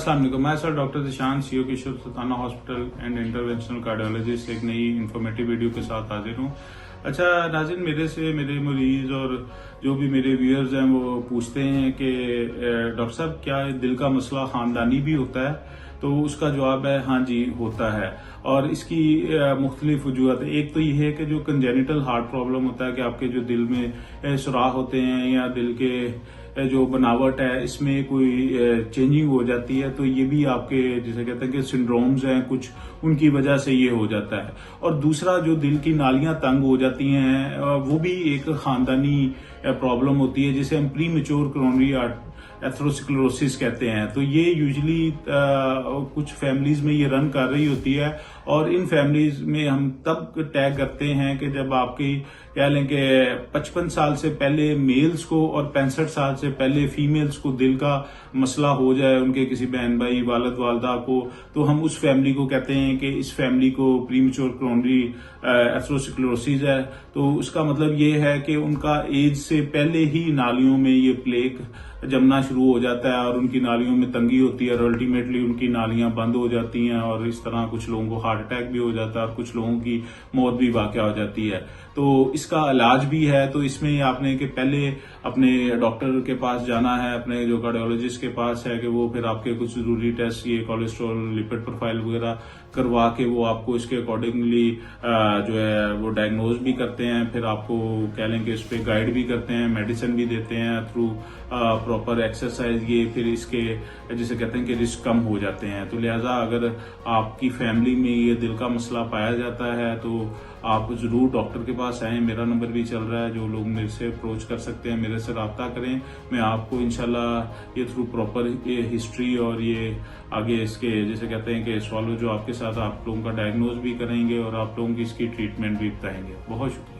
अस्सलाम वालेकुम। मैं sir doctor Zeeshan CO Kishore Sultana hospital and interventional cardiologist एक नई इन्फॉर्मेटिव वीडियो के साथ हाजिर हूँ। अच्छा नाज़रीन, मेरे से मेरे मरीज और जो भी मेरे व्यूअर्स हैं वो पूछते हैं कि डॉक्टर साहब क्या दिल का मसला खानदानी भी होता है? तो उसका जवाब है हाँ जी होता है। और इसकी मुख्तलिफ वजूहत है। एक तो ये है कि जो कंजेनिटल हार्ट प्रॉब्लम होता है कि आपके जो दिल में सुराख होते हैं या दिल के जो बनावट है इसमें कोई चेंजिंग हो जाती है, तो ये भी आपके जिसे कहते हैं कि सिंड्रोम्स हैं कुछ, उनकी वजह से ये हो जाता है। और दूसरा जो दिल की नालियां तंग हो जाती हैं वो भी एक खानदानी प्रॉब्लम होती है जिसे हम प्री मेच्योर कोरोनरी एथेरोस्क्लेरोसिस कहते हैं। तो ये यूजुअली कुछ फैमिलीज में ये रन कर रही होती है और इन फैमिलीज में हम तब टैग करते हैं कि जब आपकी कह लें कि 55 साल से पहले मेल्स को और 65 साल से पहले फीमेल्स को दिल का मसला हो जाए, उनके किसी बहन भाई वालद वालदा को, तो हम उस फैमिली को कहते हैं कि इस फैमिली को प्रीमेच्योर कोरोनरी एथेरोस्क्लेरोसिस है। तो उसका मतलब ये है कि उनका एज से पहले ही नालियों में ये प्लेक जमना शुरू हो जाता है और उनकी नालियों में तंगी होती है और अल्टीमेटली उनकी नालियां बंद हो जाती हैं और इस तरह कुछ लोगों को हार्ट अटैक भी हो जाता है और कुछ लोगों की मौत भी वाक़या हो जाती है। तो इसका इलाज भी है। तो इसमें आपने कि पहले अपने डॉक्टर के पास जाना है, अपने जो कार्डियोलॉजिस्ट के पास है कि वो फिर आपके कुछ जरूरी टेस्ट, ये कोलेस्ट्रॉल, लिपिड प्रोफाइल वगैरह करवा के वो आपको इसके अकॉर्डिंगली जो है वो डायग्नोज भी करते हैं। फिर आपको कह लें कि इस पे गाइड भी करते हैं, मेडिसिन भी देते हैं थ्रू प्रॉपर एक्सरसाइज। ये फिर इसके जिसे कहते हैं कि रिस्क कम हो जाते हैं। तो लिहाजा अगर आपकी फैमिली में ये दिल का मसला पाया जाता है तो आप जरूर डॉक्टर के पास आएं। मेरा नंबर भी चल रहा है, जो लोग मेरे से अप्रोच कर सकते हैं मेरे से रब्ता करें। मैं आपको इंशाल्लाह ये थ्रू प्रॉपर ये हिस्ट्री और ये आगे इसके जिसे कहते हैं कि सवालों जो आपके साथ आप लोगों का डायग्नोज भी करेंगे और आप लोगों की इसकी ट्रीटमेंट भी बताएंगे। बहुत शुक्रिया।